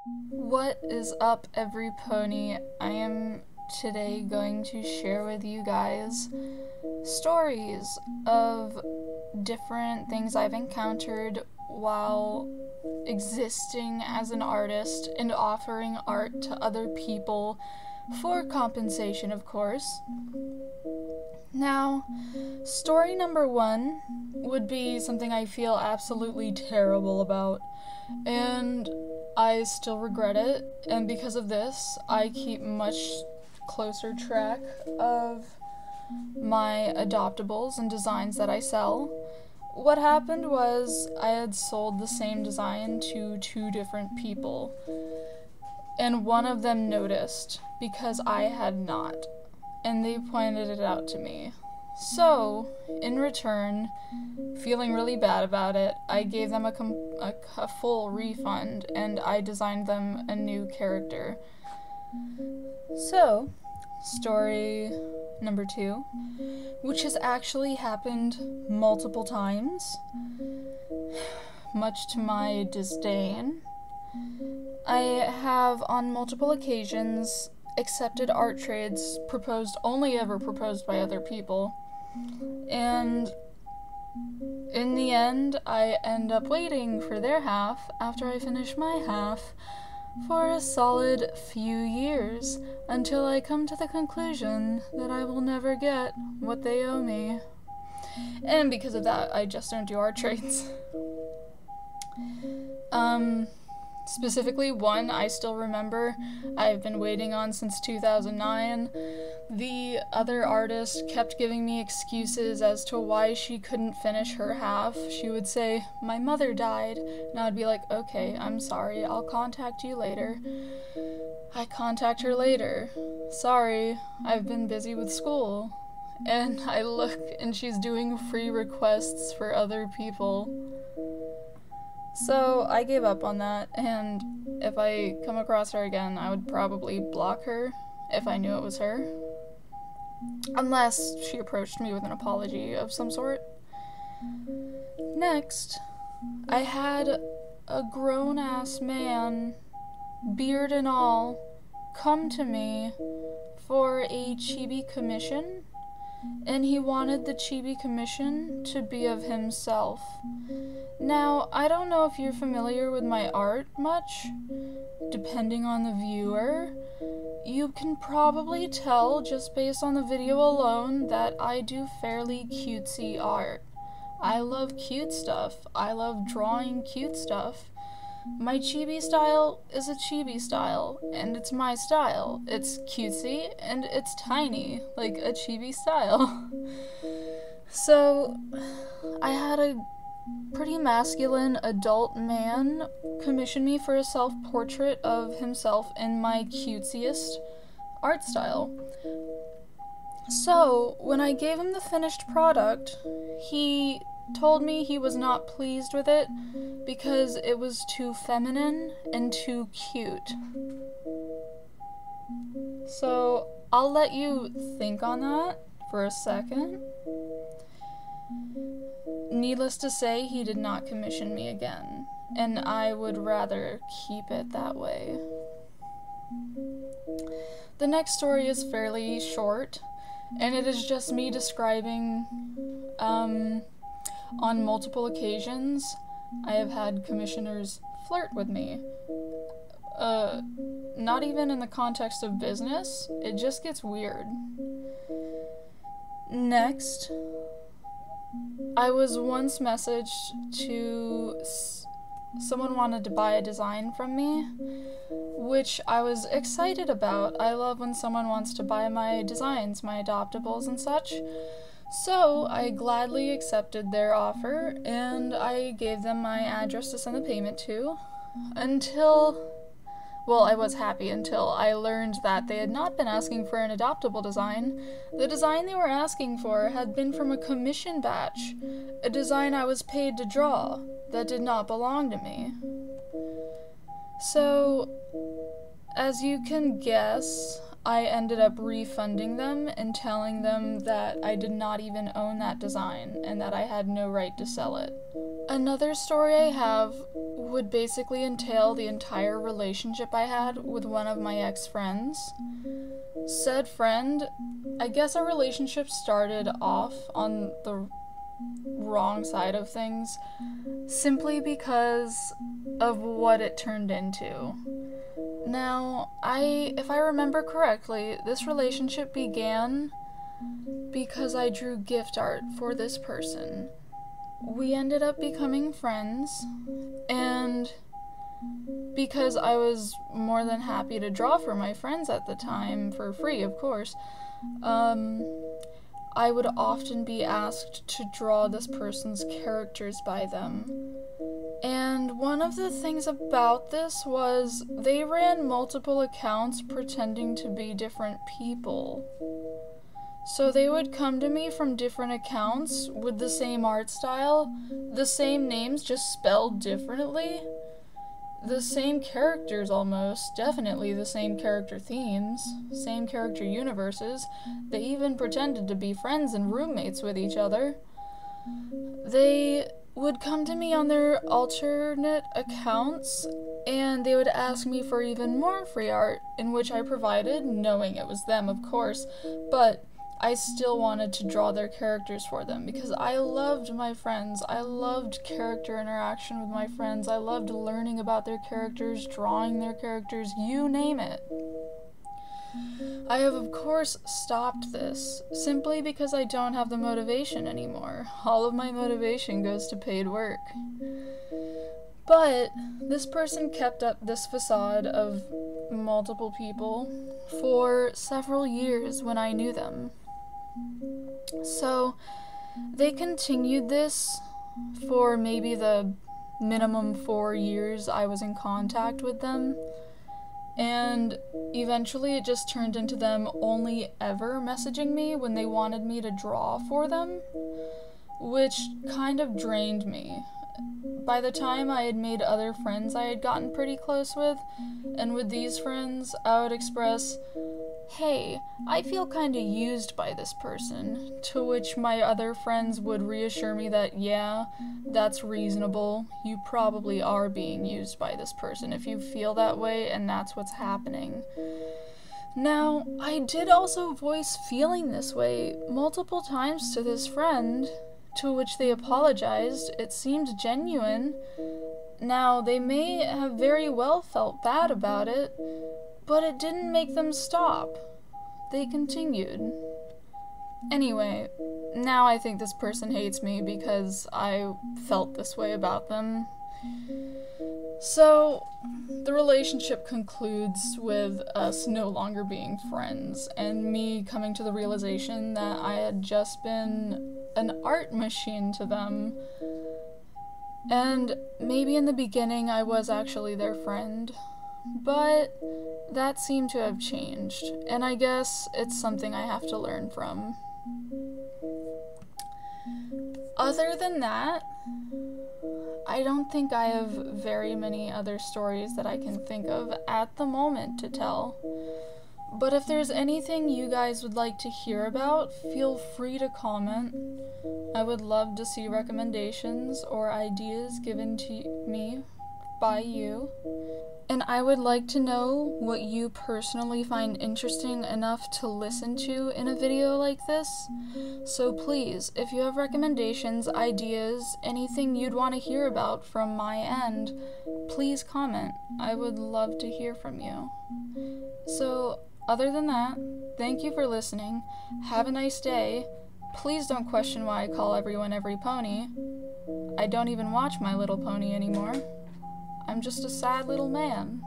What is up, every pony? I am today going to share with you guys stories of different things I've encountered while existing as an artist and offering art to other people for compensation, of course. Now, story number one would be something I feel absolutely terrible about, and I still regret it, and because of this, I keep much closer track of my adoptables and designs that I sell. What happened was I had sold the same design to two different people, and one of them noticed because I had not, and they pointed it out to me. So, in return, feeling really bad about it, I gave them a full refund, and I designed them a new character. So, story number two, which has actually happened multiple times, much to my disdain. I have, on multiple occasions, accepted art trades only ever proposed by other people, and in the end, I end up waiting for their half after I finish my half for a solid few years until I come to the conclusion that I will never get what they owe me. And because of that, I just don't do art trades. Specifically one I still remember I've been waiting on since 2009. The other artist kept giving me excuses as to why she couldn't finish her half. She would say, "My mother died," and I would be like, "Okay, I'm sorry, I'll contact you later." I contact her later. "Sorry, I've been busy with school." And I look and she's doing free requests for other people. So I gave up on that, and if I come across her again, I would probably block her if I knew it was her. Unless she approached me with an apology of some sort. Next, I had a grown-ass man, beard and all, come to me for a chibi commission, and he wanted the chibi commission to be of himself. Now, I don't know if you're familiar with my art much. Depending on the viewer, you can probably tell just based on the video alone that I do fairly cutesy art. I love cute stuff. I love drawing cute stuff. My chibi style is a chibi style, and it's my style. It's cutesy, and it's tiny, like a chibi style. So, I had a pretty masculine adult man commission me for a self-portrait of himself in my cutesiest art style. So, when I gave him the finished product, he told me he was not pleased with it because it was too feminine and too cute. So, I'll let you think on that for a second. Needless to say, he did not commission me again, and I would rather keep it that way. The next story is fairly short, and it is just me describing, on multiple occasions, I have had commissioners flirt with me. Not even in the context of business, it just gets weird. Next, I was once messaged to someone wanted to buy a design from me, which I was excited about. I love when someone wants to buy my designs, my adoptables and such. So I gladly accepted their offer, and I gave them my address to send the payment to, I was happy until I learned that they had not been asking for an adoptable design. The design they were asking for had been from a commission batch, a design I was paid to draw that did not belong to me. So, as you can guess, I ended up refunding them and telling them that I did not even own that design and that I had no right to sell it. Another story I have would basically entail the entire relationship I had with one of my ex-friends. Said friend, I guess our relationship started off on the wrong side of things, simply because of what it turned into. Now, if I remember correctly, this relationship began because I drew gift art for this person. We ended up becoming friends, and because I was more than happy to draw for my friends at the time, for free, of course, I would often be asked to draw this person's characters by them. And one of the things about this was they ran multiple accounts pretending to be different people. So they would come to me from different accounts with the same art style, the same names just spelled differently, the same characters almost, definitely the same character themes, same character universes. They even pretended to be friends and roommates with each other. They would come to me on their alternate accounts, and they would ask me for even more free art, in which I provided, knowing it was them, of course, but I still wanted to draw their characters for them because I loved my friends. I loved character interaction with my friends. I loved learning about their characters, drawing their characters, you name it. I have, of course, stopped this simply because I don't have the motivation anymore. All of my motivation goes to paid work. But this person kept up this facade of multiple people for several years when I knew them. So they continued this for maybe the minimum 4 years I was in contact with them. And eventually it just turned into them only ever messaging me when they wanted me to draw for them, which kind of drained me. By the time I had made other friends I had gotten pretty close with, and with these friends, I would express, hey, I feel kinda used by this person, to which my other friends would reassure me that, yeah, that's reasonable, you probably are being used by this person if you feel that way and that's what's happening. Now, I did also voice feeling this way multiple times to this friend, to which they apologized. It seemed genuine. Now, they may have very well felt bad about it, but it didn't make them stop. They continued. Anyway, now I think this person hates me because I felt this way about them. So, the relationship concludes with us no longer being friends, and me coming to the realization that I had just been an art machine to them. And maybe in the beginning I was actually their friend, but that seemed to have changed, and I guess it's something I have to learn from. Other than that, I don't think I have very many other stories that I can think of at the moment to tell. But if there's anything you guys would like to hear about, feel free to comment. I would love to see recommendations or ideas given to me by you. And I would like to know what you personally find interesting enough to listen to in a video like this. So please, if you have recommendations, ideas, anything you'd want to hear about from my end, please comment. I would love to hear from you. So, other than that, thank you for listening. Have a nice day. Please don't question why I call everyone every pony. I don't even watch My Little Pony anymore. I'm just a sad little man.